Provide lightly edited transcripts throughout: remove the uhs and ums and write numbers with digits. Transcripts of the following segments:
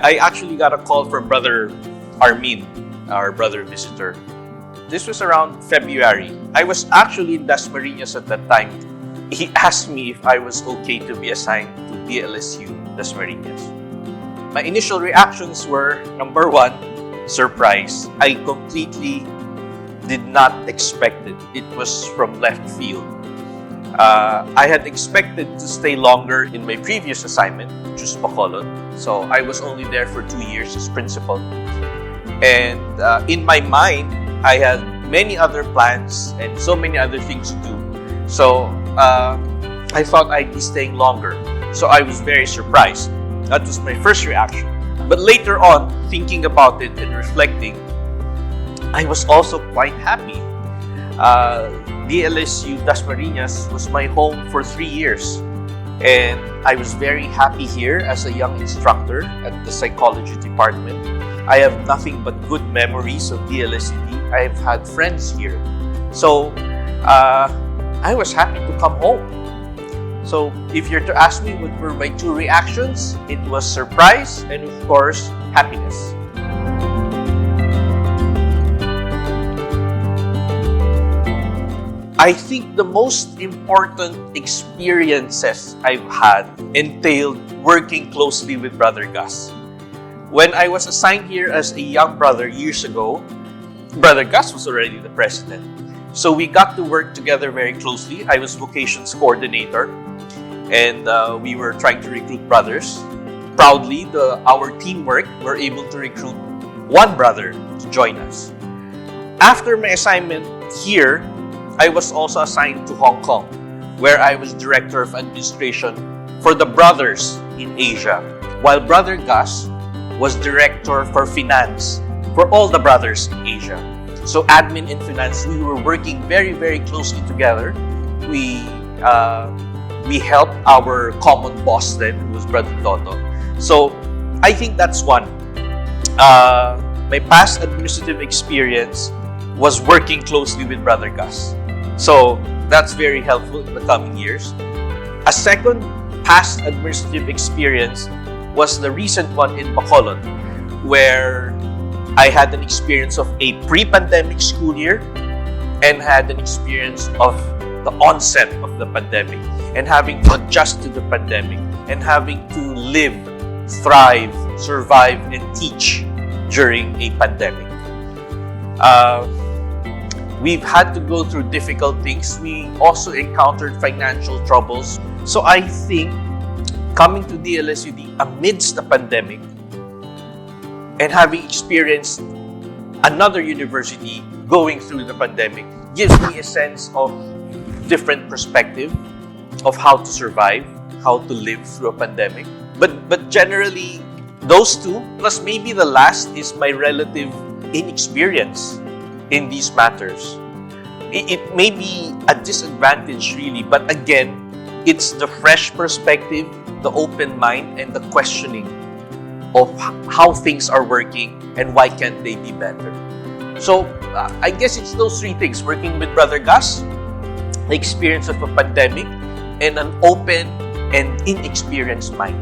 I actually got a call from Brother Armin, our brother visitor. This was around February. I was actually in Dasmariñas at that time. He asked me if I was okay to be assigned to DLSU-Dasmariñas. My initial reactions were, number one, surprise. I completely did not expect it. It was from left field. I had expected to stay longer in my previous assignment, which was Bacolod. So I was only there for 2 years as principal. And in my mind, I had many other plans and so many other things to do. So I thought I'd be staying longer. So I was very surprised. That was my first reaction. But later on, thinking about it and reflecting, I was also quite happy. DLSU-Dasmariñas was my home for 3 years. And I was very happy here as a young instructor at the psychology department. I have nothing but good memories of DLSU-D. I've had friends here. So I was happy to come home. So if you're to ask me what were my two reactions, it was surprise and of course, happiness. I think the most important experiences I've had entailed working closely with Brother Gus. When I was assigned here as a young brother years ago, Brother Gus was already the president. So we got to work together very closely. I was vocations coordinator and we were trying to recruit brothers. Proudly, our teamwork were able to recruit one brother to join us. After my assignment here, I was also assigned to Hong Kong, where I was Director of Administration for the brothers in Asia, while Brother Gus was Director for Finance for all the brothers in Asia. So admin and finance, we were working very, very closely together. We helped our common boss then, who was Brother Toto. So I think that's one. My past administrative experience was working closely with Brother Gus. So that's very helpful in the coming years. A second past administrative experience was the recent one in Bacolod, where I had an experience of a pre-pandemic school year and had an experience of the onset of the pandemic and having to adjust to the pandemic and having to live, thrive, survive, and teach during a pandemic. We've had to go through difficult things. We also encountered financial troubles. So I think coming to DLSU-D amidst the pandemic and having experienced another university going through the pandemic gives me a sense of different perspective of how to survive, how to live through a pandemic. But generally, those two, plus maybe the last is my relative inexperience in these matters. It may be a disadvantage really, but again, it's the fresh perspective, the open mind, and the questioning of how things are working and why can't they be better. So I guess it's those three things: working with Brother Gus, the experience of a pandemic, and an open and inexperienced mind.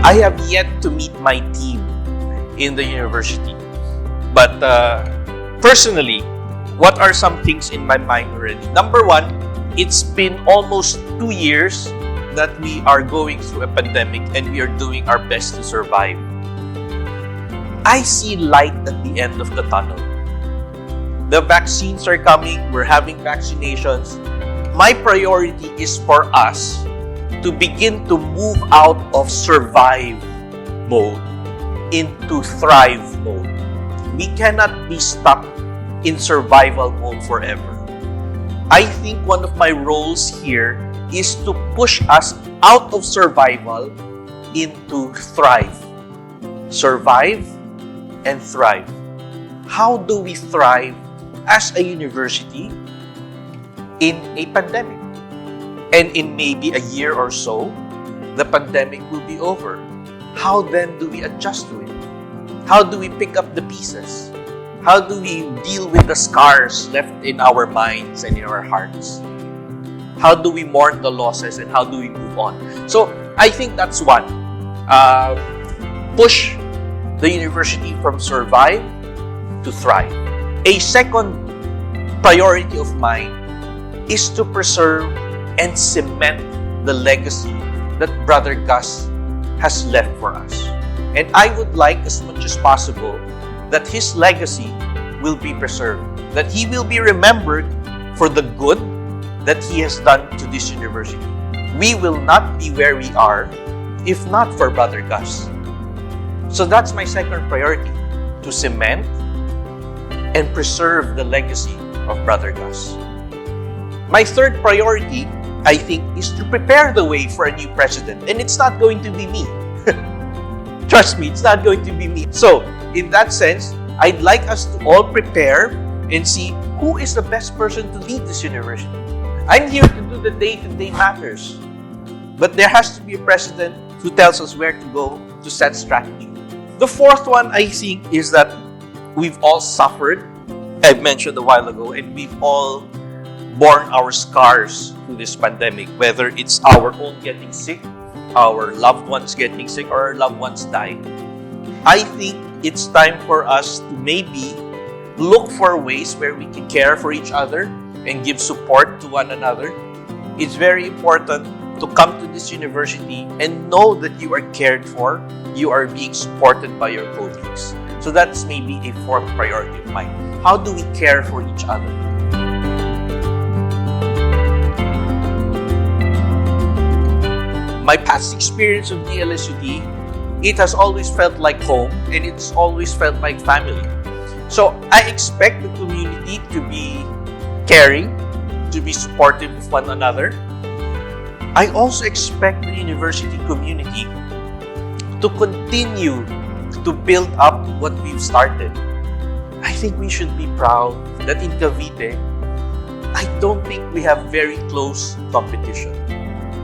I have yet to meet my team in the university. But personally, what are some things in my mind already? Number one, it's been almost 2 years that we are going through a pandemic and we are doing our best to survive. I see light at the end of the tunnel. The vaccines are coming, we're having vaccinations. My priority is for us to begin to move out of survive mode into thrive mode. We cannot be stuck in survival mode forever. I think one of my roles here is to push us out of survival into thrive. Survive and thrive. How do we thrive as a university in a pandemic? And in maybe a year or so, the pandemic will be over. How then do we adjust to it? How do we pick up the pieces? How do we deal with the scars left in our minds and in our hearts? How do we mourn the losses and how do we move on? So I think that's one. Push the university from survive to thrive. A second priority of mine is to preserve and cement the legacy that Brother Gus has left for us. And I would like as much as possible that his legacy will be preserved, that he will be remembered for the good that he has done to this university. We will not be where we are if not for Brother Gus. So that's my second priority, to cement and preserve the legacy of Brother Gus. My third priority, I think, is to prepare the way for a new president. And it's not going to be me. Trust me, it's not going to be me. So, in that sense, I'd like us to all prepare and see who is the best person to lead this university. I'm here to do the day-to-day matters. But there has to be a president who tells us where to go to set strategy. The fourth one, I think, is that we've all suffered, I mentioned a while ago, and we've all borne our scars through this pandemic, whether it's our own getting sick, our loved ones getting sick, or our loved ones dying. I think it's time for us to maybe look for ways where we can care for each other and give support to one another. It's very important to come to this university and know that you are cared for, you are being supported by your colleagues. So that's maybe a fourth priority of mine. How do we care for each other? My past experience of DLSU-D, it has always felt like home and it's always felt like family. So I expect the community to be caring, to be supportive of one another. I also expect the university community to continue to build up what we've started. I think we should be proud that in Cavite, I don't think we have very close competition.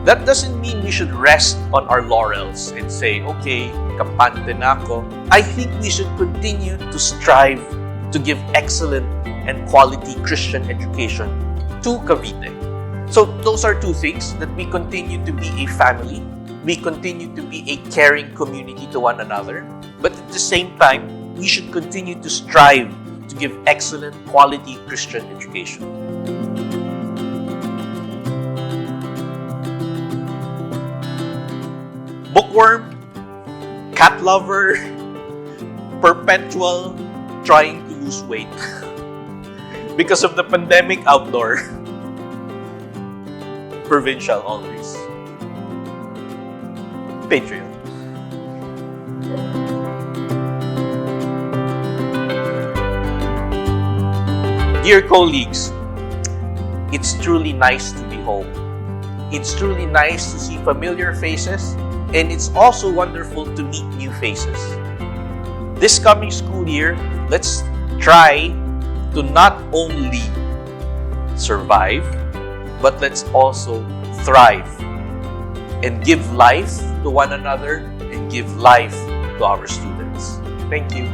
That doesn't mean we should rest on our laurels and say, okay, kampante na ako. I think we should continue to strive to give excellent and quality Christian education to Cavite. So those are two things, that we continue to be a family, we continue to be a caring community to one another, but at the same time, we should continue to strive to give excellent quality Christian education. Bookworm, cat lover, perpetual trying to lose weight because of the pandemic, outdoor. Provincial always. Patriot. Dear colleagues, it's truly nice to be home. It's truly nice to see familiar faces, and it's also wonderful to meet new faces. This coming school year, let's try to not only survive, but let's also thrive and give life to one another and give life to our students. Thank you.